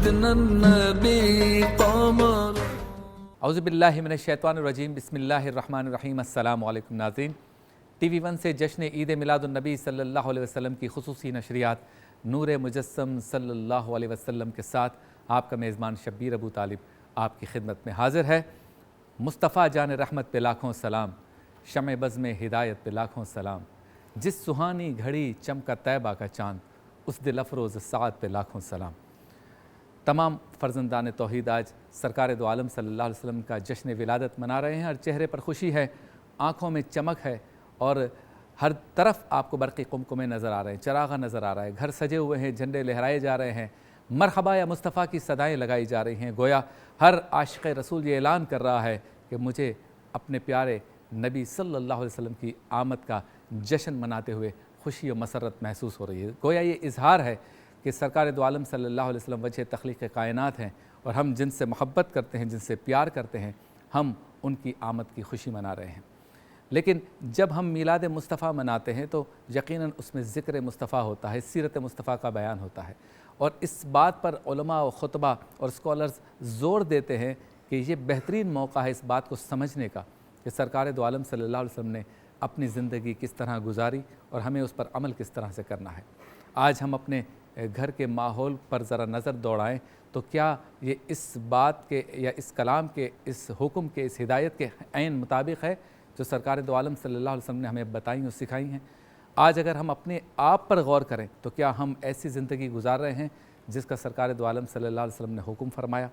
سيدنا النبي قمر. اعوذ باللہ من الشیطان الرجیم، بسم اللہ الرحمن الرحیم۔ السلام علیکم ناظرین، ٹی وی ون سے جشن عید میلاد النبی صلی اللہ علیہ وسلم کی خصوصی نشریات نور مجسم صلی اللہ علیہ وسلم کے ساتھ آپ کا میزبان شبیر ابو طالب آپ کی خدمت میں حاضر ہے۔ مصطفیٰ جان رحمت پہ لاکھوں سلام، شمع بزم ہدایت پہ لاکھوں سلام، جس سہانی گھڑی چمکا طیبہ کا چاند، اس دل افروز سعد پہ لاکھوں سلام۔ تمام فرزندان توحید آج سرکار دو عالم صلی اللہ علیہ وسلم کا جشن ولادت منا رہے ہیں۔ ہر چہرے پر خوشی ہے، آنکھوں میں چمک ہے، اور ہر طرف آپ کو برقی قمقمے نظر آ رہے ہیں، چراغاں نظر آ رہا ہے، گھر سجے ہوئے ہیں، جھنڈے لہرائے جا رہے ہیں، مرحبا یا مصطفیٰ کی صدائیں لگائی جا رہی ہیں۔ گویا ہر عاشق رسول یہ اعلان کر رہا ہے کہ مجھے اپنے پیارے نبی صلی اللہ علیہ وسلم کی آمد کا جشن مناتے ہوئے خوشی و مسرت محسوس ہو رہی ہے۔ گویا یہ اظہار ہے کہ سرکار دو عالم صلی اللہ علیہ وسلم وجہ تخلیق کائنات ہیں، اور ہم جن سے محبت کرتے ہیں، جن سے پیار کرتے ہیں، ہم ان کی آمد کی خوشی منا رہے ہیں۔ لیکن جب ہم میلاد مصطفیٰ مناتے ہیں تو یقیناً اس میں ذکر مصطفیٰ ہوتا ہے، سیرت مصطفیٰ کا بیان ہوتا ہے، اور اس بات پر علماء و خطبہ اور اسکالرز زور دیتے ہیں کہ یہ بہترین موقع ہے اس بات کو سمجھنے کا کہ سرکار دو عالم صلی اللہ علیہ وسلم نے اپنی زندگی کس طرح گزاری اور ہمیں اس پر عمل کس طرح سے کرنا ہے۔ آج ہم اپنے گھر کے ماحول پر ذرا نظر دوڑائیں تو کیا یہ اس بات کے یا اس کلام کے، اس حکم کے، اس ہدایت کے عین مطابق ہے جو سرکار دو عالم صلی اللہ علیہ وسلم نے ہمیں بتائیں اور سکھائی ہیں؟ آج اگر ہم اپنے آپ پر غور کریں تو کیا ہم ایسی زندگی گزار رہے ہیں جس کا سرکار دو عالم صلی اللہ علیہ وسلم نے حکم فرمایا؟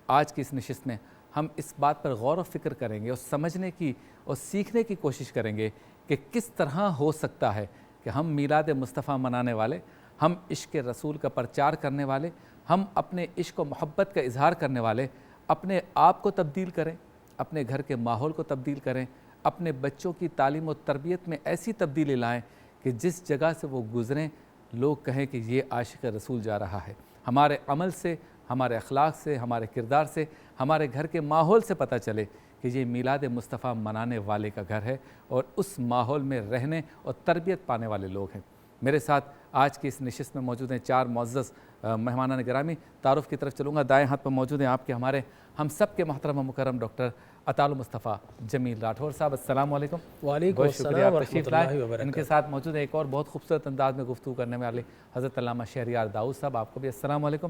آج کی اس نشست میں ہم اس بات پر غور و فکر کریں گے اور سمجھنے کی اور سیکھنے کی کوشش کریں گے کہ کس طرح ہو سکتا ہے کہ ہم میلاد مصطفیٰ منانے والے، ہم عشق رسول کا پرچار کرنے والے، ہم اپنے عشق و محبت کا اظہار کرنے والے اپنے آپ کو تبدیل کریں، اپنے گھر کے ماحول کو تبدیل کریں، اپنے بچوں کی تعلیم و تربیت میں ایسی تبدیلی لائیں کہ جس جگہ سے وہ گزریں لوگ کہیں کہ یہ عاشق رسول جا رہا ہے۔ ہمارے عمل سے، ہمارے اخلاق سے، ہمارے کردار سے، ہمارے گھر کے ماحول سے پتہ چلے کہ یہ میلاد مصطفیٰ منانے والے کا گھر ہے اور اس ماحول میں رہنے اور تربیت پانے والے لوگ ہیں۔ میرے ساتھ آج کی اس نشست میں موجود ہیں چار معزز مہمانان گرامی۔ تعارف کی طرف چلوں گا، دائیں ہاتھ پر موجود ہیں آپ کے ہمارے ہم سب کے محترم و مکرم ڈاکٹر اطال مصطفیٰ جمیل راٹھور صاحب، السلام علیکم۔ وعلیکم السلام ورحمۃ اللہ وبرکاتہ۔ ان کے ساتھ موجود ہیں ایک اور بہت خوبصورت انداز میں گفتگو کرنے والے حضرت علامہ شہریار داؤد صاحب، آپ کو بھی السلام علیکم۔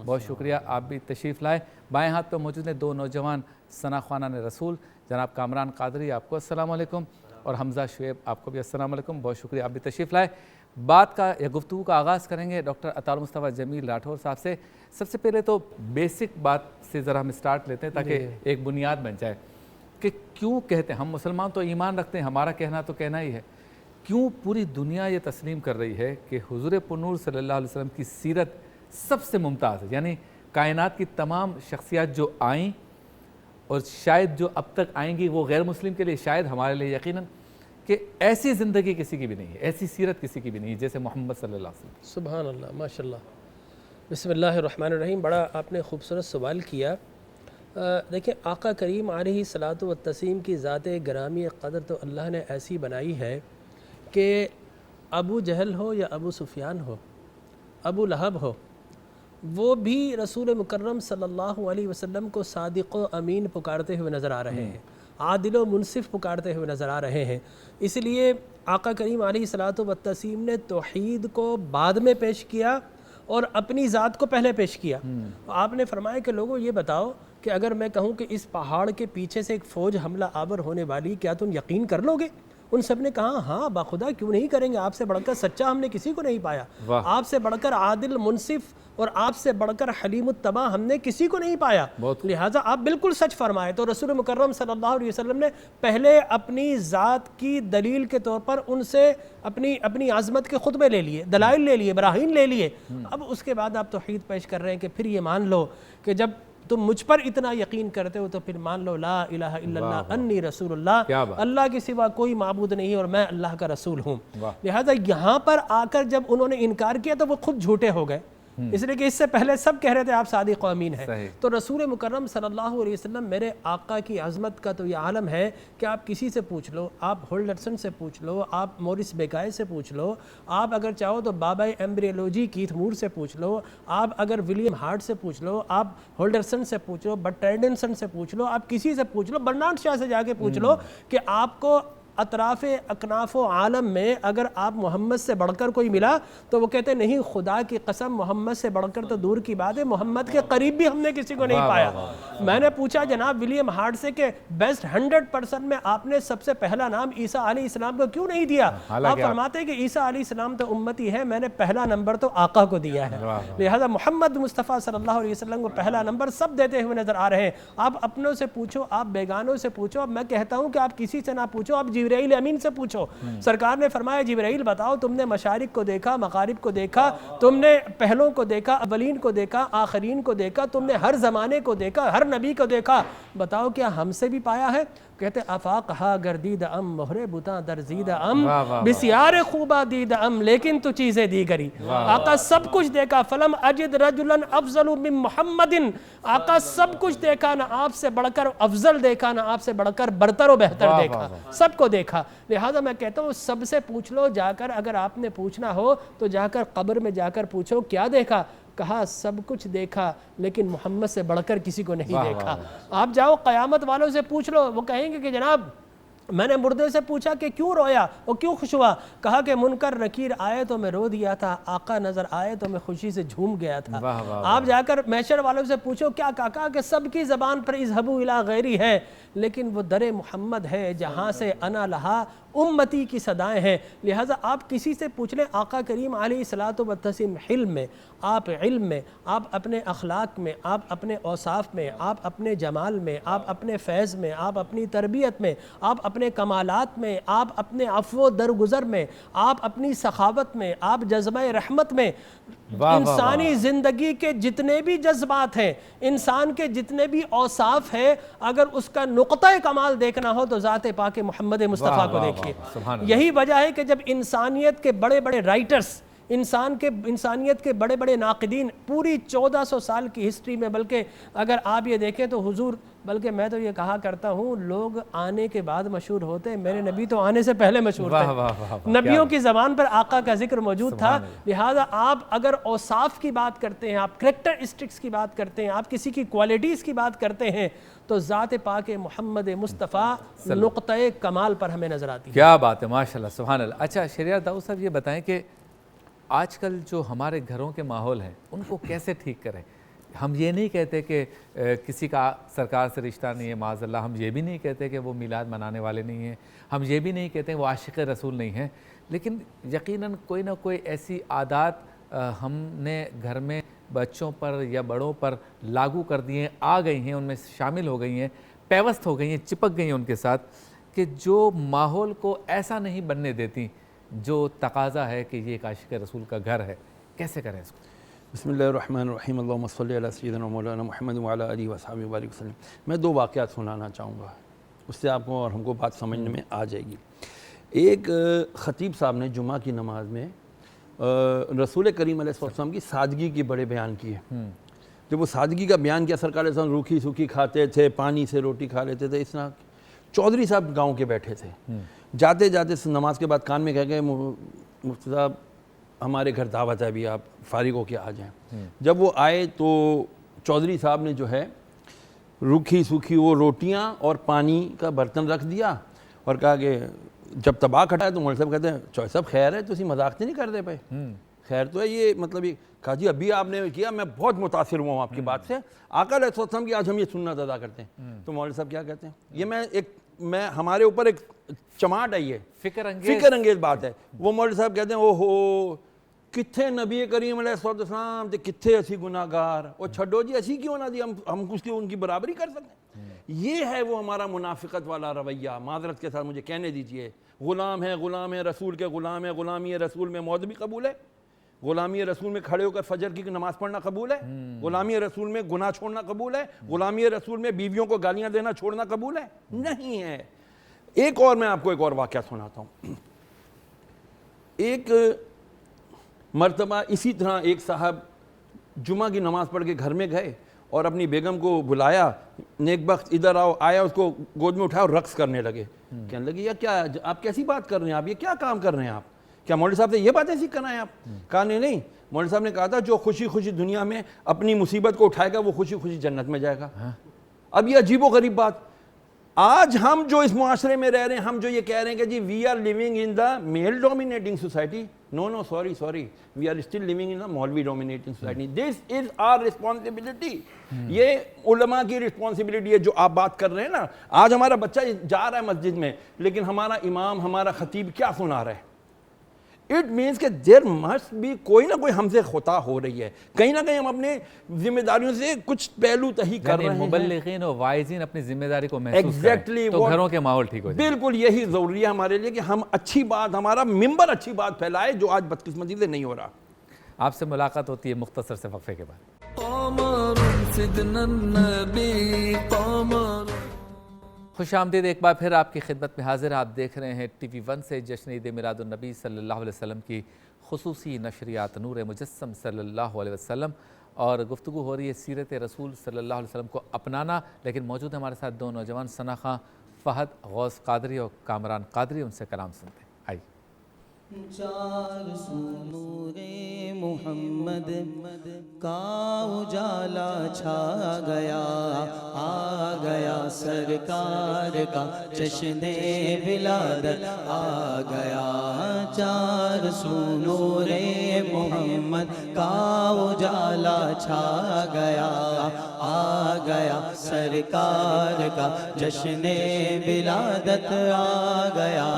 بہت شکریہ، آپ بھی تشریف لائے۔ بائیں ہاتھ پہ موجود ہیں دو نوجوان ثنا خوانان رسول، جناب کامران قادری، آپ کو السلام علیکم، اور حمزہ شعیب، آپ کو بھی السلام علیکم، بہت شکریہ، آپ بھی تشریف لائے۔ بات کا یا گفتگو کا آغاز کریں گے ڈاکٹر اطال مصطفیٰ جمیل راٹھور صاحب سے۔ سب سے پہلے تو بیسک بات سے ذرا ہم اسٹارٹ لیتے ہیں تاکہ ایک بنیاد بن جائے کہ کیوں کہتے ہیں ہم مسلمان تو ایمان رکھتے ہیں، ہمارا کہنا تو کہنا ہی ہے، کیوں پوری دنیا یہ تسلیم کر رہی ہے کہ حضور پرنور صلی اللہ علیہ وسلم کی سیرت سب سے ممتاز ہے؟ یعنی کائنات کی تمام شخصیات جو آئیں اور شاید جو اب تک آئیں گی، وہ غیر مسلم کے لیے، شاید ہمارے لیے یقیناً، کہ ایسی زندگی کسی کی بھی نہیں ہے، ایسی سیرت کسی کی بھی نہیں ہے جیسے محمد صلی اللہ علیہ وسلم۔ سبحان اللہ، ماشاءاللہ، بسم اللہ الرحمن الرحیم۔ بڑا آپ نے خوبصورت سوال کیا۔ دیکھیں، آقا کریم علیہ الصلاۃ والتسلیم کی ذات گرامی قدر تو اللہ نے ایسی بنائی ہے کہ ابو جہل ہو یا ابو سفیان ہو، ابو لہب ہو، وہ بھی رسول مکرم صلی اللہ علیہ وسلم کو صادق و امین پکارتے ہوئے نظر آ رہے ہیں، عادل و منصف پکارتے ہوئے نظر آ رہے ہیں۔ اس لیے آقا کریم علیہ الصلاۃ والتسلیم نے توحید کو بعد میں پیش کیا اور اپنی ذات کو پہلے پیش کیا۔ آپ نے فرمایا کہ لوگوں یہ بتاؤ کہ اگر میں کہوں کہ اس پہاڑ کے پیچھے سے ایک فوج حملہ آور ہونے والی، کیا تم یقین کر لو گے؟ ان سب نے کہا ہاں باخدا کیوں نہیں کریں گے، آپ سے بڑھ کر سچا ہم نے کسی کو نہیں پایا، آپ سے بڑھ کر عادل منصف اور آپ سے بڑھ کر حلیم الطبع ہم نے کسی کو نہیں پایا، لہٰذا آپ بالکل سچ فرمائے۔ تو رسول مکرم صلی اللہ علیہ وسلم نے پہلے اپنی ذات کی دلیل کے طور پر ان سے اپنی عظمت کے خطبے لے لیے، دلائل لے لیے، براہین لے لیے۔ اب اس کے بعد آپ توحید پیش کر رہے ہیں کہ پھر یہ مان لو کہ جب تم مجھ پر اتنا یقین کرتے ہو تو پھر مان لو لا الہ الا اللہ انی رسول اللہ، اللہ کے سوا کوئی معبود نہیں اور میں اللہ کا رسول ہوں۔ لہٰذا یہاں پر آ کر جب انہوں نے انکار کیا تو وہ خود جھوٹے ہو گئے، اس لیے کہ اس سے پہلے سب کہہ رہے تھے آپ صادق و امین ہیں. صحیح. تو رسول مکرم صلی اللہ علیہ وسلم میرے آقا کی عظمت کا تو یہ عالم ہے کہ آپ کسی سے پوچھ لو, آپ ہولڈرسن سے پوچھ لو, آپ مورس بیکائے سے پوچھ لو, آپ اگر چاہو تو بابا ایمبریولوجی کیتھ مور سے پوچھ لو, آپ اگر ولیم ہارٹ سے پوچھ لو, آپ ہولڈرسن سے پوچھ لو, برٹرینڈنسن سے پوچھ لو, آپ کسی سے پوچھ لو, برنارڈ شاہ سے جا کے پوچھ لو کہ آپ کو اطراف اکناف و عالم میں اگر آپ محمد سے بڑھ کر کوئی ملا تو وہ کہتے نہیں, خدا کی قسم محمد سے بڑھ کر تو دور کی بات ہے, محمد کے قریب بھی ہم نے کسی کو نہیں پایا. میں نے پوچھا جناب ولیم ہارٹ سے کہ بیسٹ 100% میں آپ نے سب سے پہلا نام عیسیٰ علیہ السلام کو کیوں نہیں دیا؟ آپ فرماتے ہیں کہ عیسیٰ علیہ السلام تو امتی ہے, میں نے پہلا نمبر تو آقا کو دیا ہے. لہذا محمد مصطفیٰ صلی اللہ علیہ وسلم کو پہلا نمبر سب دیتے ہوئے نظر آ رہے ہیں. آپ اپنوں سے پوچھو, آپ بیگانوں سے پوچھو. اب میں کہتا ہوں کہ آپ کسی سے نہ پوچھو, آپ جبرائیل امین سے پوچھو. سرکار نے فرمایا جبرائیل بتاؤ تم نے مشارق کو دیکھا, مغارب کو دیکھا, تم نے پہلوں کو دیکھا, اولین کو دیکھا, آخرین کو دیکھا, تم نے ہر زمانے کو دیکھا, ہر نبی کو دیکھا, بتاؤ کیا ہم سے بھی پایا ہے؟ کہتے افاق ہا گردید ام مہر بتاں درزید ام بسیار خوبہ دید ام لیکن تو چیزیں دیگری. آقا سب کچھ دیکھا, فلم اجد رجلا افضل من محمد. آقا سب کچھ دیکھا, نہ آپ سے بڑھ کر افضل دیکھا, نہ آپ سے بڑھ کر برتر و بہتر دیکھا, سب کو دیکھا. لہذا میں کہتا ہوں سب سے پوچھ لو جا کر, اگر آپ نے پوچھنا ہو تو جا کر قبر میں جا کر پوچھو کیا دیکھا؟ کہا سب کچھ دیکھا لیکن محمد سے بڑھ کر کسی کو نہیں دیکھا. آپ جاؤ قیامت والوں سے پوچھ لو, وہ کہیں گے کہ جناب میں نے مردے سے پوچھا کہ کیوں رویا, وہ کیوں خوش ہوا؟ کہا کہ منکر نکیر آئے تو میں رو دیا تھا, آقا نظر آئے تو میں خوشی سے جھوم گیا تھا. آپ جا کر محشر والوں سے پوچھو کیا کہا کہ سب کی زبان پر اذهبوا الی غیری ہے, لیکن وہ در محمد ہے جہاں سے انا لہا امتی کی صدائیں ہیں. لہٰذا آپ کسی سے پوچھ لیں. آقا کریم علیہ الصلوۃ والتسلیم حلم میں, آپ علم میں, آپ اپنے اخلاق میں, آپ اپنے اوصاف میں, آپ اپنے جمال میں, آپ اپنے فیض میں, آپ اپنی تربیت میں, آپ اپنے کمالات میں, آپ اپنے عفو و درگزر میں, آپ اپنی سخاوت میں, آپ جذبہ رحمت میں, انسانی زندگی کے جتنے بھی جذبات ہیں, انسان کے جتنے بھی اوصاف ہیں, اگر اس کا نقطہ کمال دیکھنا ہو تو ذات پاک محمد مصطفیٰ کو دیکھیے. یہی وجہ ہے کہ جب انسانیت کے بڑے بڑے رائٹرز, انسانیت کے بڑے بڑے ناقدین پوری 1400 سال کی ہسٹری میں, بلکہ اگر آپ یہ دیکھیں تو حضور, بلکہ میں تو یہ کہا کرتا ہوں لوگ آنے کے بعد مشہور ہوتے ہیں, میرے نبی تو آنے سے پہلے مشہور تھے. نبیوں کی زبان پر آقا کا ذکر موجود تھا. لہٰذا آپ اگر اوصاف کی بات کرتے ہیں, آپ کریکٹرسٹکس کی بات کرتے ہیں, آپ کسی کی کوالٹیز کی بات کرتے ہیں, تو ذات پاک محمد مصطفیٰ نقطہ کمال پر ہمیں نظر آتی ہے. کیا بات ہے, ماشاءاللہ, سبحان اللہ. اچھا شہریار داؤد صاحب یہ بتائیں کہ آج کل جو ہمارے گھروں کے ماحول ہیں ان کو کیسے ٹھیک کریں؟ ہم یہ نہیں کہتے کہ کسی کا سرکار سے رشتہ نہیں ہے معاذ اللہ, ہم یہ بھی نہیں کہتے کہ وہ میلاد منانے والے نہیں ہیں, ہم یہ بھی نہیں کہتے وہ عاشق رسول نہیں ہیں, لیکن یقیناً کوئی نہ کوئی ایسی عادات ہم نے گھر میں بچوں پر یا بڑوں پر لاگو کر دی ہیں, آ گئی ہیں, ان میں شامل ہو گئی ہیں, پیوست ہو گئی ہیں, چپک گئی ہیں ان کے ساتھ, کہ جو ماحول کو ایسا نہیں بننے دیتی جو تقاضا ہے کہ یہ ایک عاشق رسول کا گھر ہے. کیسے کریں اس کو؟ بسم اللہ الرحمن الرحیم. اللہم صلی علی سیدنا مولانا محمد وعلی آلہ وصحبہ وبارک وسلم. میں 2 واقعات سنانا چاہوں گا, اس سے آپ کو اور ہم کو بات سمجھنے میں آ جائے گی. ایک خطیب صاحب نے جمعہ کی نماز میں رسول کریم علیہ السلام کی سادگی کی بڑے بیان کیے. جب وہ سادگی کا بیان کیا, سرکار علیہ السلام روکھی سوکھی کھاتے تھے, پانی سے روٹی کھا لیتے تھے. اس طرح چودھری صاحب گاؤں کے بیٹھے تھے, جاتے جاتے نماز کے بعد کان میں کہہ گئے مفتی صاحب ہمارے گھر دعوت ہے, ابھی آپ فارغ ہو کے آ جائیں. جب وہ آئے تو چودھری صاحب نے جو ہے روکھی سوکھی وہ روٹیاں اور پانی کا برتن رکھ دیا اور کہا کہ جب تباہ کھٹا ہے تو مولوی صاحب کہتے ہیں چودھری صاحب خیر ہے, تو اسی مذاق تو نہیں کر دے پے, خیر تو ہے یہ, مطلب یہ کہا جی ابھی آپ نے کیا, میں بہت متاثر ہوا ہوں آپ کی بات سے, آقا علیہ السلام کی آج ہم یہ سنت ادا کرتے ہیں. تو مولوی صاحب کیا کہتے ہیں, یہ میں ہمارے اوپر ایک چماٹ آئی ہے, فکر انگیز بات ہے. وہ مولوی صاحب کہتے ہیں او ہو کتھے نبی کریم علیہ السلام تے کتھے اسی گناہگار, اور چھڈو جی اسی کیوں نہ دی, ہم کچھ ان کی برابری کر سکتے ہیں. یہ ہے وہ ہمارا منافقت والا رویہ. معذرت کے ساتھ مجھے کہنے دیجئے, غلام ہے رسول کے غلام ہے, غلامی رسول میں موت بھی قبول ہے, غلامی رسول میں کھڑے ہو کر فجر کی نماز پڑھنا قبول ہے, غلامی رسول میں گناہ چھوڑنا قبول ہے, غلامی رسول میں بیویوں کو گالیاں دینا چھوڑنا قبول ہے؟ نہیں ہے. ایک اور میں آپ کو ایک اور واقعہ سناتا ہوں. ایک مرتبہ اسی طرح ایک صاحب جمعہ کی نماز پڑھ کے گھر میں گئے اور اپنی بیگم کو بلایا, نیک بخت ادھر آؤ, آیا, اس کو گود میں اٹھایا اور رقص کرنے لگے. کہنے لگے یہ کیا, آپ کیسی بات کر رہے ہیں, آپ یہ کیا کام کر رہے ہیں, آپ کیا مولوی صاحب سے یہ باتیں سیکھ کر آئے آپ؟ کہا نہیں, مولوی صاحب نے کہا تھا جو خوشی خوشی دنیا میں اپنی مصیبت کو اٹھائے گا وہ خوشی خوشی جنت میں جائے گا. اب یہ عجیب و غریب بات, آج ہم جو اس معاشرے میں رہ رہے ہیں, ہم جو یہ کہہ رہے ہیں کہ جی we are living in the male dominating society, no sorry we are still living in the maulvi dominating society. This is our responsibility. یہ علماء کی رسپانسبلٹی ہے جو آپ بات کر رہے ہیں نا. آج ہمارا بچہ جا رہا ہے مسجد میں, لیکن ہمارا امام, ہمارا خطیب کیا سنا رہا ہے؟ اٹ مینس کہ دیر مسٹ بھی کوئی نہ کوئی ہم سے خطا ہو رہی ہے, کہیں نہ کہیں ہم اپنے ذمہ داریوں سے کچھ پہلو تہی کر رہے ہیں. مبلغین اور واعظین اپنی ذمہ داری کو محسوس کریں تو گھروں کے ماحول ٹھیک ہو جائے. بالکل یہی ضروری ہے ہمارے لیے کہ ہم اچھی بات, ہمارا ممبر اچھی بات پھیلائے, جو آج بدقسمتی سے نہیں ہو رہا. آپ سے ملاقات ہوتی ہے مختصر سے وقفے کے بعد. قمر سيدنا النبي قمر. خوش آمدید ایک بار پھر آپ کی خدمت میں حاضر. آپ دیکھ رہے ہیں ٹی وی 1 سے جشن عید میلاد النبی صلی اللہ علیہ وسلم کی خصوصی نشریات نور مجسم صلی اللہ علیہ وسلم, اور گفتگو ہو رہی ہے سیرت رسول صلی اللہ علیہ وسلم کو اپنانا. لیکن موجود ہمارے ساتھ دو نوجوان, ثنا خان فہد غوث قادری اور کامران قادری, ان سے کلام سنتے ہیں. آئیے. چار سو نور محمد کا اجالا چھا گیا, آ گیا سرکار کا جشن ولادت آ گیا. چار سو نور محمد کا اجالا چھا گیا, آ گیا سرکار کا جشن ولادت آ گیا.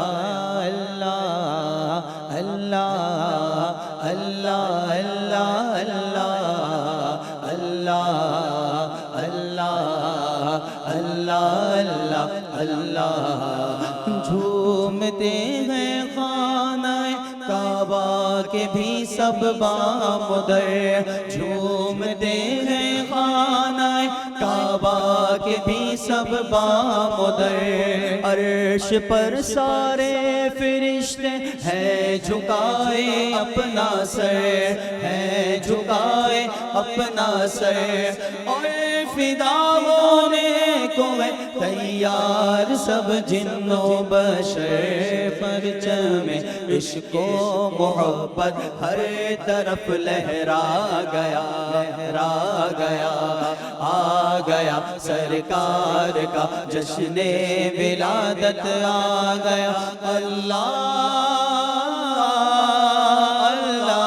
اللہ اللہ اللہ اللہ اللہ اللہ اللہ اللہ اللہ. جھومتے ہیں خانہ کعبہ کے بھی سب بامدر, جھومتے ہیں خانہ کعبہ کے بھی سب بامدر. عرش پر سارے فرشتے ہیں جھکائے اپنا سر, ہے جھکائے اپنا سر, اور فدا ہونے کو ہے تیار سب جن و بشر. پرچم عشق و محبت ہر طرف لہرا گیا, لہرا گیا, آ گیا سرکار کا جشن ولادت آ گیا. اللہ اللہ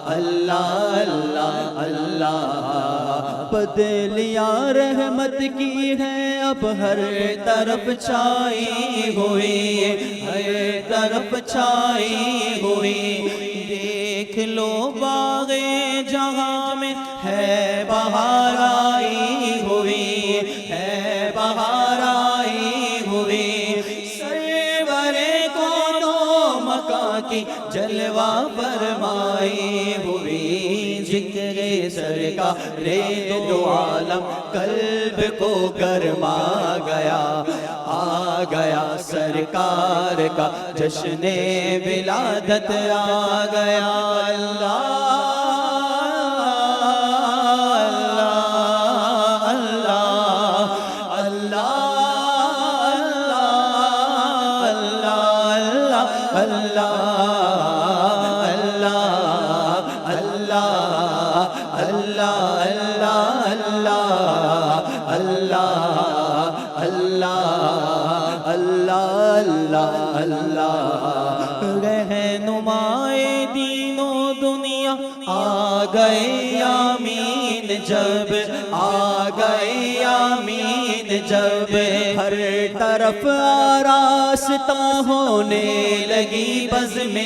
اللہ اللہ بدلیاں رحمت کی ہے اب ہر طرف چھائی ہوئی, ہر طرف چھائی ہوئی. دیکھ لو باغ جہاں میں ہے بہار آئی ہوئی, ہے بہار آئی ہوئی. سرور کونوں مکان کی جلوہ فرمائی ہوئی. ذکر سرکار دو عالم قلب کو گرما گیا, آ گیا سرکار کا جشن ولادت آ گیا. اللہ رہنمائے دین و دنیا آ گئے یامین جب, آ گئے یامین جب. ہر طرف آراستہ ہونے لگی بزم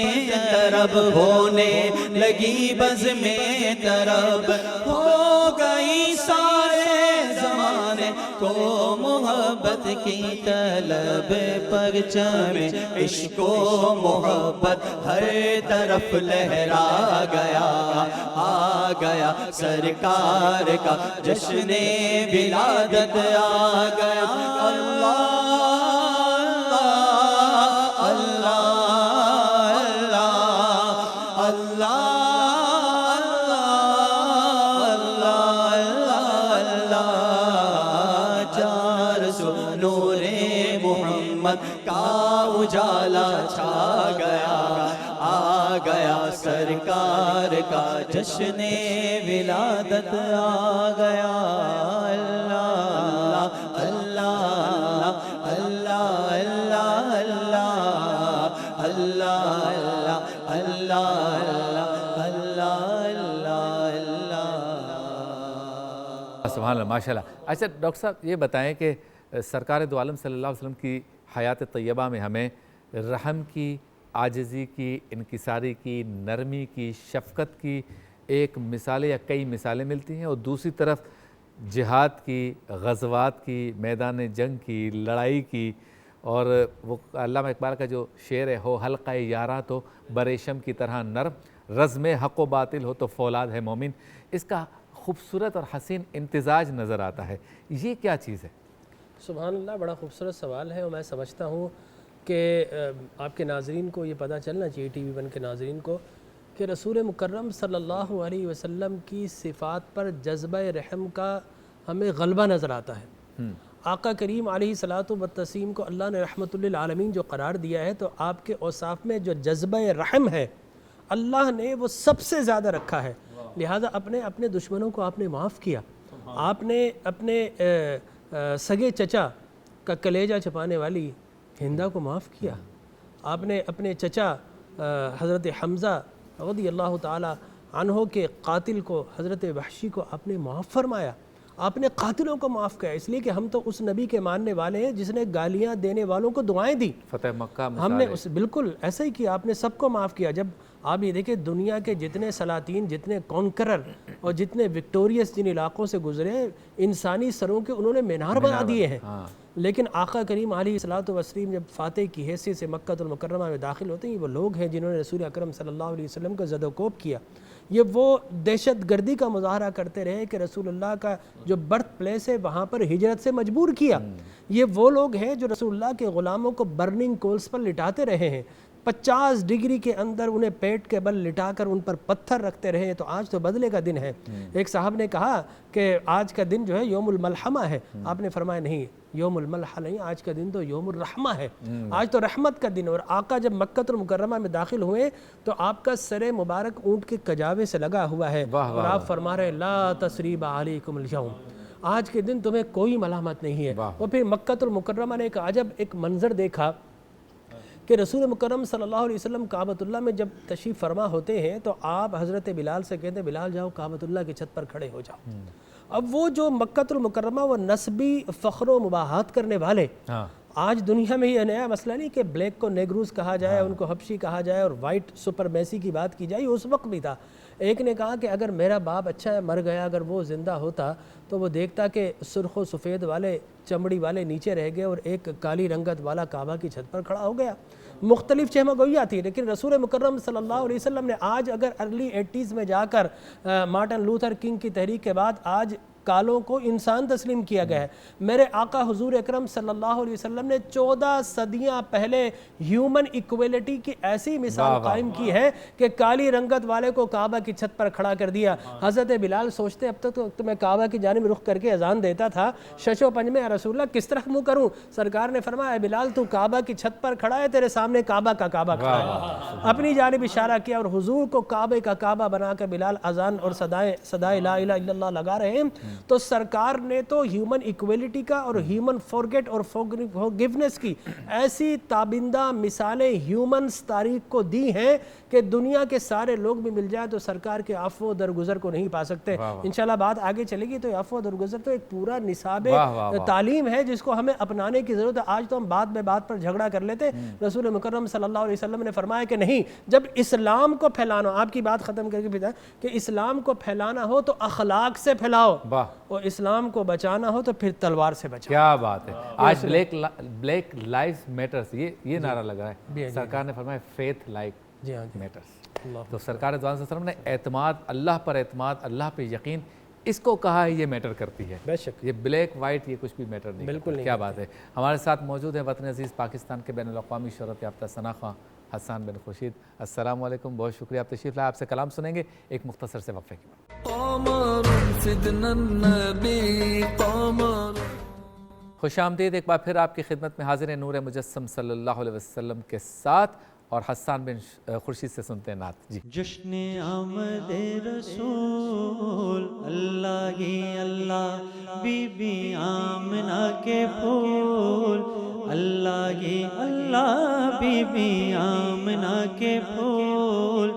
طرب, ہونے لگی بزم طرب. ہو گئی سارے زمانے کو محبت کی طلب پرچم عشق و محبت ہر طرف لہرا گیا، آ گیا سرکار کا جشن ولادت آ گیا۔ اللہ کا اجالا چھا گیا، آ گیا سرکار کا جشن ولادت آ گیا۔ اللہ اللہ اللہ اللہ اللہ اللہ اللہ سبحان اللہ، ماشاء اللہ۔ اچھا ڈاکٹر صاحب یہ بتائیں کہ سرکار دو عالم صلی اللہ علیہ وسلم کی حیات طیبہ میں ہمیں رحم کی، عاجزی کی، انکساری کی، نرمی کی، شفقت کی ایک مثالیں یا کئی مثالیں ملتی ہیں، اور دوسری طرف جہاد کی، غزوات کی، میدان جنگ کی، لڑائی کی، اور وہ علامہ اقبال کا جو شعر ہے، ہو حلقہ یاراں تو بریشم کی طرح نرم، رزم حق و باطل ہو تو فولاد ہے مومن، اس کا خوبصورت اور حسین امتزاج نظر آتا ہے۔ یہ کیا چیز ہے؟ سبحان اللہ، بڑا خوبصورت سوال ہے، اور میں سمجھتا ہوں کہ آپ کے ناظرین کو یہ پتہ چلنا چاہیے، ٹی وی 1 کے ناظرین کو، کہ رسول مکرم صلی اللہ علیہ وسلم کی صفات پر جذبہ رحم کا ہمیں غلبہ نظر آتا ہے۔ آقا کریم علیہ الصلوۃ والتسلیم کو اللہ نے رحمت للعالمین جو قرار دیا ہے، تو آپ کے اوصاف میں جو جذبہ رحم ہے اللہ نے وہ سب سے زیادہ رکھا ہے، لہٰذا اپنے دشمنوں کو آپ نے معاف کیا، آپ نے اپنے سگے چچا کا کلیجہ چھپانے والی ہندا کو معاف کیا، آپ نے اپنے چچا حضرت حمزہ رضی اللہ تعالی عنہ کے قاتل کو، حضرت وحشی کو آپ نے معاف فرمایا، آپ نے قاتلوں کو معاف کیا، اس لیے کہ ہم تو اس نبی کے ماننے والے ہیں جس نے گالیاں دینے والوں کو دعائیں دی، فتح مکہ ہم نے بالکل ایسا ہی کیا، آپ نے سب کو معاف کیا۔ جب آپ یہ دیکھیں دنیا کے جتنے سلاطین، جتنے کانکرر اور جتنے وکٹوریس جن علاقوں سے گزرے، انسانی سروں کے انہوں نے مینار بنا دیے ہیں، لیکن آقا کریم علیہ الصلوۃ والتسلیم جب فاتح کی حیثیت سے مکہ المکرمہ میں داخل ہوتے ہیں، وہ لوگ ہیں جنہوں نے رسول اکرم صلی اللہ علیہ وسلم کو زد و کوب کیا، یہ وہ دہشت گردی کا مظاہرہ کرتے رہے کہ رسول اللہ کا جو برتھ پلیس ہے وہاں پر ہجرت سے مجبور کیا، یہ وہ لوگ ہیں جو رسول اللہ کے غلاموں کو برننگ کولز پر لٹاتے رہے ہیں، 50 ڈگری کے اندر انہیں پیٹ کے بل لٹا کر ان پر پتھر رکھتے رہے، تو آج تو بدلے کا دن ہے۔ ایک صاحب نے کہا کہ آج کا دن جو ہے یوم الملحمہ ہے، آپ نے فرمایا نہیں، یوم الملحمہ نہیں، آج کا دن تو یوم الرحمہ ہے، آج تو رحمت کا دن ہے۔ اور آقا جب مکہ المکرمہ میں داخل ہوئے تو آپ کا سر مبارک اونٹ کے کجاوے سے لگا ہوا ہے، اور آپ فرما رہے لا تثریب علیکم اليوم، آج کے دن تمہیں کوئی ملامت نہیں ہے۔ اور پھر مکہ المکرمہ نے ایک عجب ایک منظر دیکھا کہ رسول مکرم صلی اللہ علیہ وسلم کعبۃ اللہ میں جب تشریف فرما ہوتے ہیں تو آپ حضرت بلال سے کہتے ہیں بلال جاؤ کعبۃ اللہ کی چھت پر کھڑے ہو جاؤ۔ اب وہ جو مکہ المکرمہ وہ نسبی فخر و مباحات کرنے والے، آج دنیا میں یہ نیا مسئلہ نہیں کہ بلیک کو نیگروز کہا جائے، ان کو حبشی کہا جائے اور وائٹ سپرمیسی کی بات کی جائے، اس وقت بھی تھا۔ ایک نے کہا کہ اگر میرا باپ اچھا ہے مر گیا، اگر وہ زندہ ہوتا تو وہ دیکھتا کہ سرخ و سفید والے چمڑی والے نیچے رہ گئے اور ایک کالی رنگت والا کعبہ کی چھت پر کھڑا ہو گیا۔ مختلف چہمہ گوئیاں تھی، لیکن رسول مکرم صلی اللہ علیہ وسلم نے آج اگر ارلی 80s میں جا کر مارٹن لوتھر کنگ کی تحریک کے بعد آج کالوں کو انسان تسلیم کیا گیا ہے، میرے آقا حضور اکرم صلی اللہ علیہ وسلم نے 14 صدیاں پہلے ہیومن ایکویلٹی کی ایسی مثال قائم کی ہے کہ کالی رنگت والے کو کعبہ کی چھت پر کھڑا کر دیا۔ حضرت بلال سوچتے اب تک تو میں کعبہ کی جانب رخ کر کے اذان دیتا تھا، شش و پنج میں رسول اللہ کس طرح منہ کروں؟ سرکار نے فرمایا بلال تو کعبہ کی چھت پر کھڑا ہے، تیرے سامنے کعبہ کا کعبہ کھڑا ہے، اپنی جانب اشارہ کیا اور حضور کو کعبے کا کعبہ بنا کر بلال اذان اور صدائے لا الہ الا اللہ لگا رہے ہیں۔ تو سرکار نے تو ہیومن ایکویلٹی کا اور ہیومن فورگیٹ اور فورگیونیس کی ایسی تابندہ مثالیں ہیومنز تاریخ کو دی ہیں کہ دنیا کے سارے لوگ بھی مل جائے تو سرکار کے عفو و درگزر کو نہیں پا سکتے۔ انشاءاللہ بات آگے چلے گی تو عفو و درگزر تو ایک پورا نصاب تعلیم ہے جس کو ہمیں اپنانے کی ضرورت ہے۔ آج تو ہم بات میں بات پر جھگڑا کر لیتے، رسول مکرم صلی اللہ علیہ وسلم نے فرمایا کہ نہیں، جب اسلام کو پھیلانا، آپ کی بات ختم کر کے بتائیں کہ اسلام کو پھیلانا ہو تو اخلاق سے پھیلاؤ، واہ اور اسلام کو بچانا ہو تو پھر تلوار سے بچانا. کیا بات ہے. آج بلیک لائف میٹرز یہ نعرہ لگ رہا ہے. سرکار نے فرمایا فیتھ لائف جی ہاں میٹرز. تو سرکار دو علیہ وسلم نے اعتماد اللہ پر اعتماد اللہ پہ یقین اس کو کہا ہے یہ میٹر کرتی ہے. بے شک یہ بلیک وائٹ یہ کچھ بھی میٹر نہیں بالکل نہیں. کیا بات ہے. ہمارے ساتھ موجود ہیں وطن عزیز پاکستان کے بین الاقوامی شہرت یافتہ ثنا خواں حسان بن خورشید. السلام علیکم, بہت شکریہ آپ تشریف لائے. آپ سے کلام سنیں گے ایک مختصر سے وقفے کے بعد. قمر سيدنا النبي قمر. خوش آمدید ایک بار پھر آپ کی خدمت میں حاضر ہیں نور مجسم صلی اللہ علیہ وسلم کے ساتھ, اور حسان بن خورشید سے سنتے ہیں نعت. جی جشن آمد رسول اللہ ہی اللہ بی بی آمنہ کے پھول اللہ ہی اللہ بی بی آمنہ کے پھول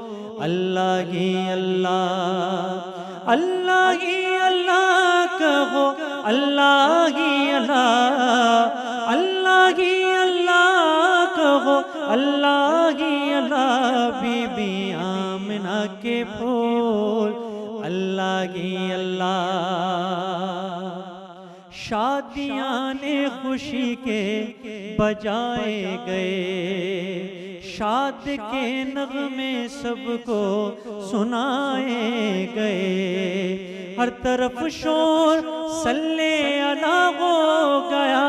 اللہ ہی اللہ اللہ ہی اللہ کہو اللہ ہی اللہ اللہ ہی اللہ کہو اللہ ہی اللہ بی بی آمنہ کے پھول اللہ ہی اللہ. شادیاں خوشی کے بجائے گئے, شاد کے نغمے سب کو سنائے گئے, ہر طرف شور صلی اللہ ہو گیا,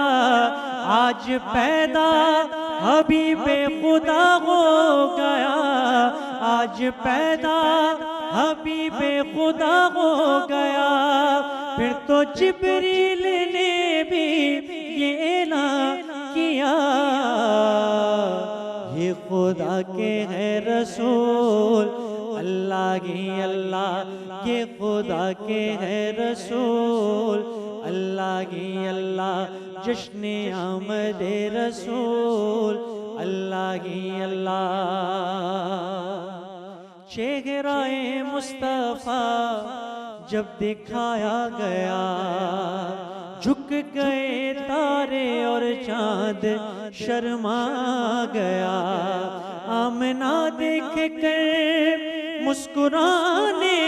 آج پیدا حبیب خدا ہو گیا, آج پیدا حبیب خدا ہو گیا. پھر تو جبریل نے بھی یہ اعلان کیا, یہ خدا کے ہے رسول اللہ ہی اللہ, یہ خدا کے ہے رسول اللہ ہی اللہ. جشن آمد رسول اللہ ہی اللہ. چہرہ مصطفیٰ جب دکھایا گیا, جھک گئے تارے اور چاند شرما گیا. آمنہ دیکھ کر مسکرانے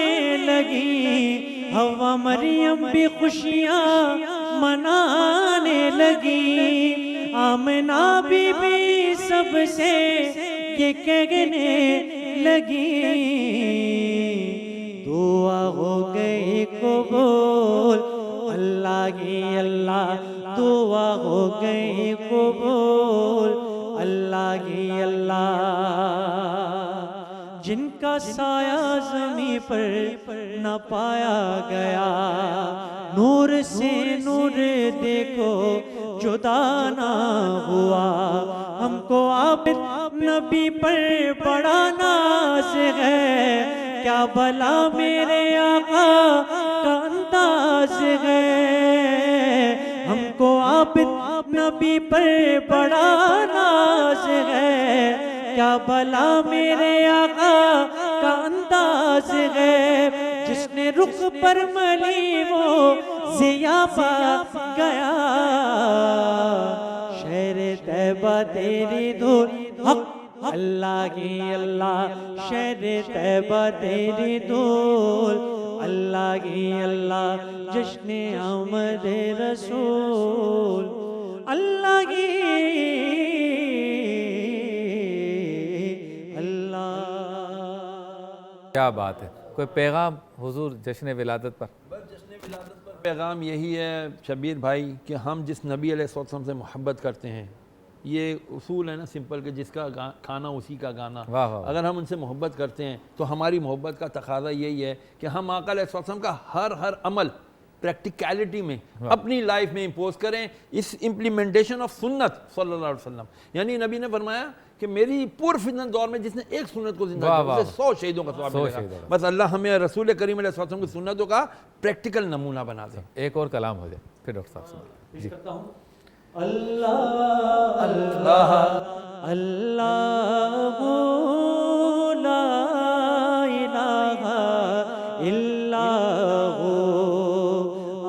لگی, حوا مریم بھی خوشیاں منانے لگی. آمنہ بی بی سب سے یہ کہنے لگی, دعا ہو گئی قبول اللہ ہی اللہ, دعا ہو گئی قبول اللہ ہی اللہ. جن کا سایہ زمین پر نہ پایا گیا, نور سے نور دیکھو جدا نہ ہوا. ہم کو عابد نبی پر بڑا ناز ہے, کیا بھلا میرے آقا کا انداز ہے. ہم کو عابد نبی پر بڑا ناز ہے, کیا بھلا میرے آقا کا انداز ہے. جس نے رخ پر ملی وہ ضیا پا گیا, شہر طیبہ تیری دھول حق اللہ کی اللہ, شہر طیبہ تیری دھول اللہ کی اللہ. جشن آمد رسول اللہ کی اللہ. کیا بات ہے. کوئی پیغام حضور جشن ولادت پر؟ پیغام یہی ہے شبیر بھائی کہ ہم جس نبی علیہ السلام سے محبت کرتے ہیں, یہ اصول ہے نا سمپل کہ جس کا کھانا اسی کا گانا. اگر ہم ان سے محبت کرتے ہیں تو ہماری محبت کا تقاضا یہی ہے کہ ہم آقا علیہ السلام کا ہر عمل پریکٹیکیلٹی میں اپنی لائف میں امپوز کریں, اس امپلیمنٹیشن آف سنت صلی اللہ علیہ وسلم. یعنی نبی نے فرمایا کہ میری پور فتنت دور میں جس نے ایک سنت کو زندہ کیا اسے 100 شہیدوں کا ثواب ملے گا. بس اللہ ہمیں رسول کریم علیہ السلام کی سنتوں کا پریکٹیکل نمونہ بنا دے. ایک اور کلام ہو جائے پھر ڈاکٹر صاحب سنیں. جی اللہ اللہ اللہ لا الہ الا ہو.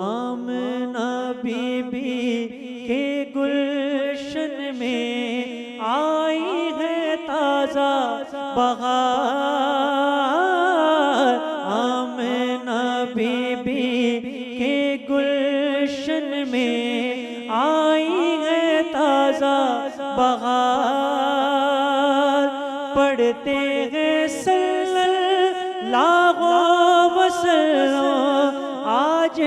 آمنہ بی بی کے گلشن میں آئی ہے تازہ بہار. آمنہ بی بی کے تازہ بہار پڑھتے ہیں صلی اللہ وسلم آج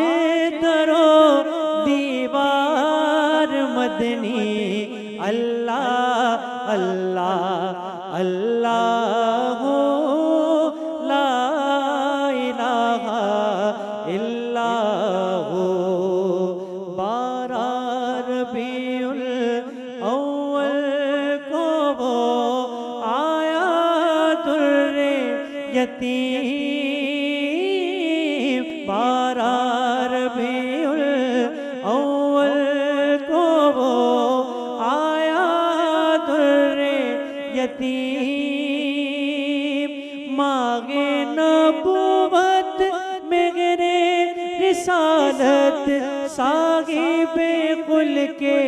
درو دیوار مدنی اللہ اللہ اللہ لا الہ الا ہو بارہ ربیع الاول کو وہ آیا در یتیم بارہ ربیع الاول کو وہ آیا در یتیم ماغ نبوت مغرِ رسالت صاحب قل کے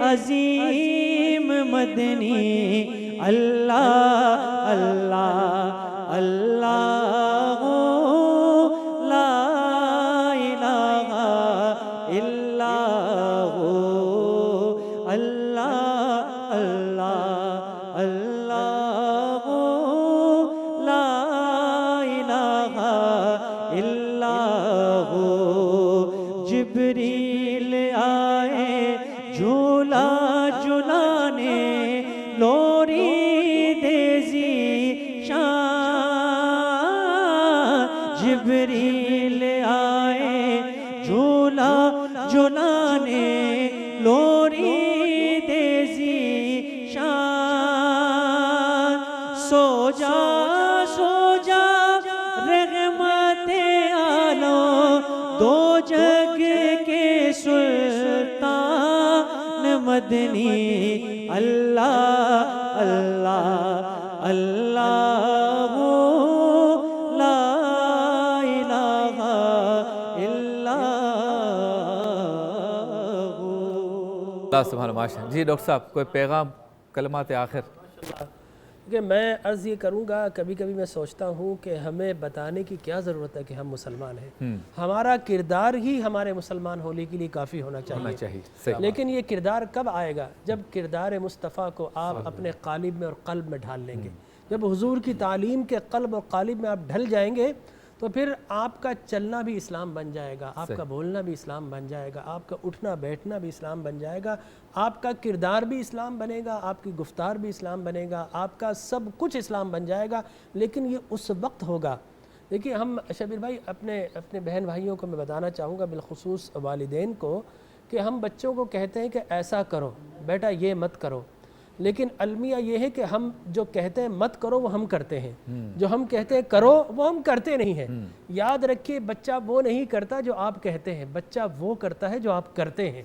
عظیم مدنی اللہ اللہ اللہ لا الہ الا ہو اللہ اللہ اللہ لا الہ الا ہو جبریل آئے جھولا جھولانے لوری دیزی شان جبریل آئے جھولا جھولانے لوری دیزی شان سو جا رحمت عالم دو جگ کے سلطان مدنی اللہ اللہ اللہ لا الہ الا ہو اللہ سبحانہ ماشاء جی ڈاکٹر صاحب کوئی پیغام کلمات آخر کہ میں عرض یہ کروں گا کبھی کبھی میں سوچتا ہوں کہ ہمیں بتانے کی کیا ضرورت ہے کہ ہم مسلمان ہیں ہمارا کردار ہی ہمارے مسلمان ہونے کے لیے کافی ہونا چاہیے لیکن یہ کردار کب آئے گا جب کردار مصطفیٰ کو آپ اپنے قالب میں اور قلب میں ڈھال لیں گے جب حضور کی تعلیم کے قلب اور قالب میں آپ ڈھل جائیں گے تو پھر آپ کا چلنا بھی اسلام بن جائے گا آپ کا بولنا بھی اسلام بن جائے گا آپ کا اٹھنا بیٹھنا بھی اسلام بن جائے گا آپ کا کردار بھی اسلام بنے گا آپ کی گفتار بھی اسلام بنے گا آپ کا سب کچھ اسلام بن جائے گا لیکن یہ اس وقت ہوگا دیکھیے ہم شبیر بھائی اپنے بہن بھائیوں کو میں بتانا چاہوں گا بالخصوص والدین کو کہ ہم بچوں کو کہتے ہیں کہ ایسا کرو بیٹا یہ مت کرو لیکن المیہ یہ ہے کہ ہم جو کہتے ہیں مت کرو وہ ہم کرتے ہیں جو ہم کہتے ہیں کرو وہ ہم کرتے نہیں ہیں یاد رکھیے بچہ وہ نہیں کرتا جو آپ کہتے ہیں بچہ وہ کرتا ہے جو آپ کرتے ہیں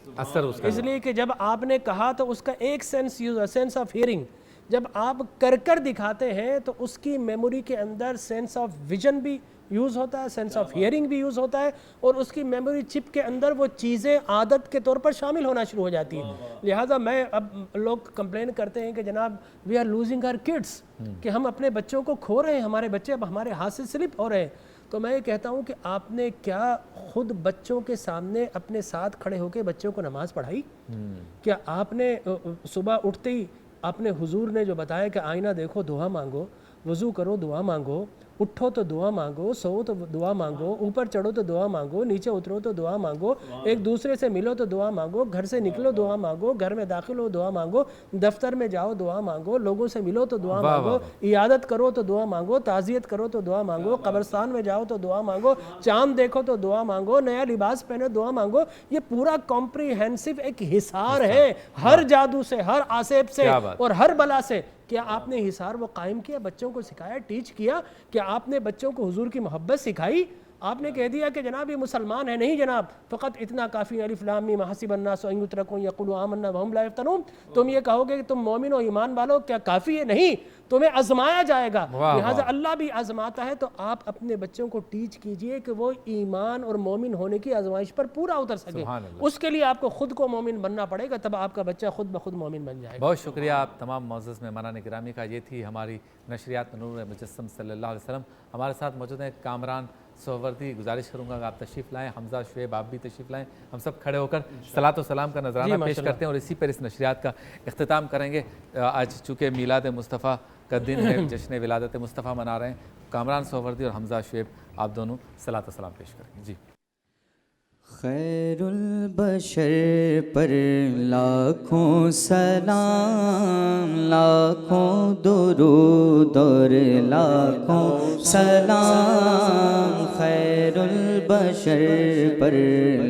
اس لیے کہ جب آپ نے کہا تو اس کا ایک سینس آف ہیئرنگ جب آپ کر دکھاتے ہیں تو اس کی میموری کے اندر سینس آف ویژن بھی یوز ہوتا ہے سینس آف ہیئرنگ بھی یوز ہوتا ہے اور اس کی میموری چپ کے اندر وہ چیزیں عادت کے طور پر شامل ہونا شروع ہو جاتی ہیں لہٰذا میں اب لوگ کمپلین کرتے ہیں کہ جناب we are losing our kids کہ ہم اپنے بچوں کو کھو رہے ہیں ہمارے بچے اب ہمارے ہاتھ سے سلپ ہو رہے ہیں تو میں یہ کہتا ہوں کہ آپ نے کیا خود بچوں کے سامنے اپنے ساتھ کھڑے ہو کے بچوں کو نماز پڑھائی کیا آپ نے صبح اٹھتے ہی اپنے حضور نے جو بتایا کہ آئینہ دیکھو دعا مانگو وضو کرو دعا مانگو اٹھو تو دعا مانگو سو تو دعا مانگو اوپر چڑھو تو دعا مانگو نیچے اترو تو دعا مانگو ایک دوسرے سے ملو تو دعا مانگو گھر سے نکلو دعا مانگو گھر میں داخل ہو دعا مانگو دفتر میں جاؤ دعا مانگو لوگوں سے ملو تو دعا مانگو عیادت کرو تو دعا مانگو تعزیت کرو تو دعا مانگو قبرستان میں جاؤ تو دعا مانگو چاند دیکھو تو دعا مانگو نیا لباس پہنو دعا مانگو یہ پورا کمپریہنسو ایک حصار ہے ہر جادو سے ہر آسیب سے اور ہر بلا سے کیا آپ نے حصار وہ قائم کیا بچوں کو سکھایا ٹیچ کیا کیا آپ نے بچوں کو حضور کی محبت سکھائی آپ نے کہہ دیا کہ جناب یہ مسلمان ہے نہیں جناب فقط اتنا کافی الف لام میم حسب الناس ان یترکوا یقولوا آمنا وهم لا یفتنون تم یہ کہو گے کہ تم مومن و ایمان والو کیا کافی ہے نہیں تمہیں آزمایا جائے گا لہٰذا اللہ بھی آزماتا ہے تو آپ اپنے بچوں کو ٹیچ کیجئے کہ وہ ایمان اور مومن ہونے کی آزمائش پر پورا اتر سکے اس کے لیے آپ کو خود کو مومن بننا پڑے گا تب آپ کا بچہ خود بخود مومن بن جائے گا بہت شکریہ آپ تمام معزز مہمانان گرامی کا یہ تھی ہماری نشریات نور مجسم صلی اللہ علیہ وسلم ہمارے ساتھ موجود ہیں کامران سہروردی گزارش کروں گا کہ آپ تشریف لائیں، حمزہ شعیب آپ بھی تشریف لائیں، ہم سب کھڑے ہو کر صلاۃ و سلام کا نذرانہ پیش کرتے ہیں اور اسی پر اس نشریات کا اختتام کریں گے۔ آج چونکہ میلاد مصطفیٰ کا دن ہے، جشن ولادت مصطفیٰ منا رہے ہیں، کامران سہروردی اور حمزہ شعیب آپ دونوں صلاۃ و سلام پیش کریں گے۔ جی خیر البشر پر لاکھوں سلام، لاکھوں درود اور لاکھوں سلام، خیر البشر پر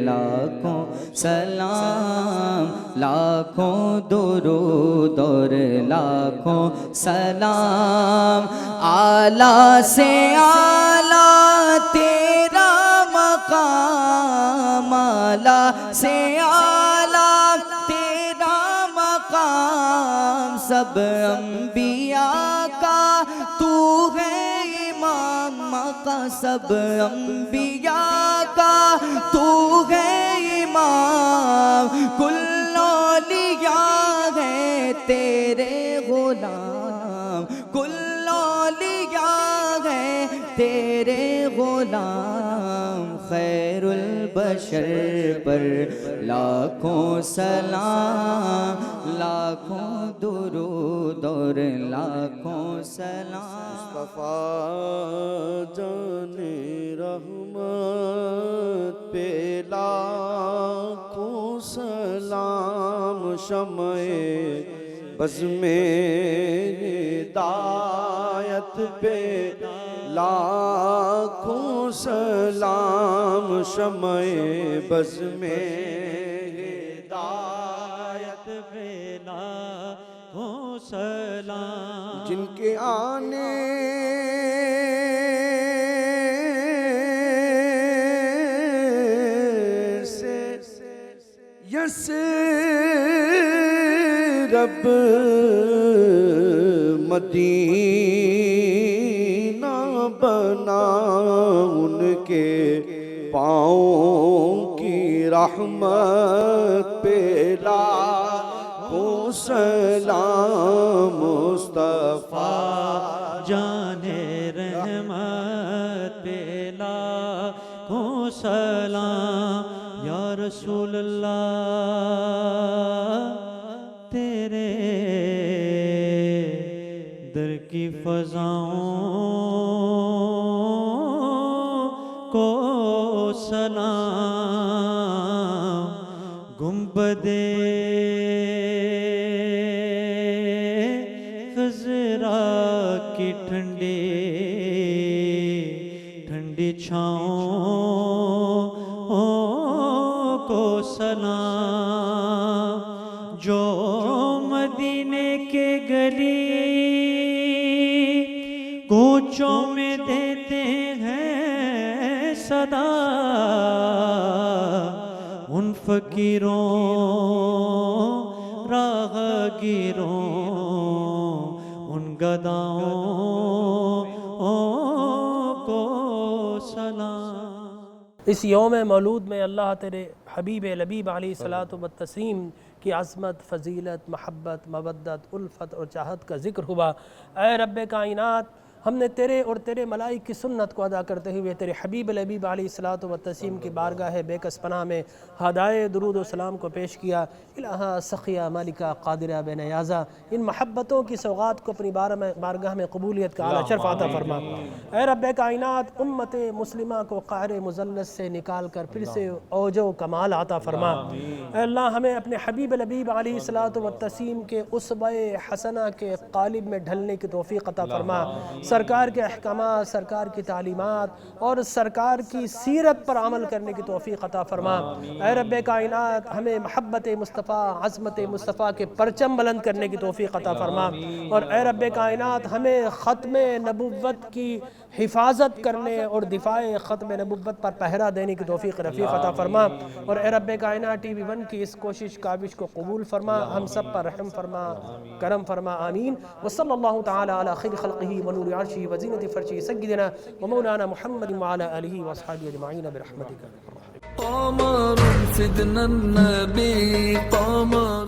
لاکھوں سلام، لاکھوں درود اور لاکھوں سلام، اعلیٰ سے اعلیٰ تیرا مقام، اعلیٰ سے اعلیٰ تیرا مقام، سب انبیاء کا تو ہے امام مقام، سب انبیاء کا تو ہے امام، کل اولیاء ہے تیرے غلام، کل اولیاء ہے تیرے غلام، خیر البشر پر لاکھوں سلام، لاکھوں درود اور لاکھوں سلام، مصطفیٰ جان رحمت پہ لاکھوں سلام، شمع بزم ہدایت پہ لاکھوں سلام، شمع بزم ہدایت پہ لاکھوں سلام، جن کے آنے سے یثرب مدینہ بنا، ان کے پاؤں کی رحمت پہ لاکھوں سلام، مصطفیٰ جان رحمت پہ لاکھوں سلام، یا رسول اللہ تیرے در کی فضاؤں کو سلام، گنبد خضرا کی ٹھنڈی ٹھنڈی چھاؤں کو سلام، جو مدینے کے گلی کوچوں میں دیتے ہیں صدا، ان فقیروں راہگیروں ان گداؤں کو سلام۔ اس یوم مولود میں اللہ تیرے حبیب لبیب علیہ الصلاۃ والتسلیم کی عظمت، فضیلت، محبت، مودت، الفت اور چاہت کا ذکر ہوا۔ اے رب کائنات، ہم نے تیرے اور تیرے ملائک کی سنت کو ادا کرتے ہوئے تیرے حبیب لبیب علیہ الصلاۃ والتسلیم کی بارگاہ بے کس پناہ میں ہدایے درود و سلام کو پیش کیا۔ الہا سخیہ مالکہ قادرہ بے نیازہ، ان محبتوں کی سوغات کو اپنی بارگاہ میں قبولیت کا اعلیٰ شرف عطا فرما۔ اے رب کائنات، امت مسلمہ کو قعر مذلت سے نکال کر پھر سے اوج و کمال عطا فرما۔ اے اللہ، ہمیں اپنے حبیب لبیب علیہ الصلاۃ والتسلیم کے اسوہ حسنہ کے قالب میں ڈھلنے کی توفیق عطا فرما۔ سرکار کے احکامات، سرکار کی تعلیمات اور سرکار کی سیرت پر عمل کرنے کی توفیق عطا فرما۔ اے رب کائنات، ہمیں محبت مصطفیٰ، عظمت مصطفیٰ کے پرچم بلند کرنے کی توفیق عطا فرما، اور اے رب کائنات، ہمیں ختم نبوت کی حفاظت کرنے اور دفاع ختم نبوت پر پہرا دینے کی توفیق رفیق عطا فرما، اور اے رب کائنات ٹی وی 1 کی اس کوشش کاوش کو قبول فرما، ہم سب پر رحم فرما، کرم فرما، آمین۔ وصلی اللہ تعالی علی خیر خلقہ ونور عرشہ وزینۃ فرشہ سیدنا ومولانا محمد وعلی آلہ واصحابہ اجمعین برحمتک۔ قمر سيدنا النبي قمر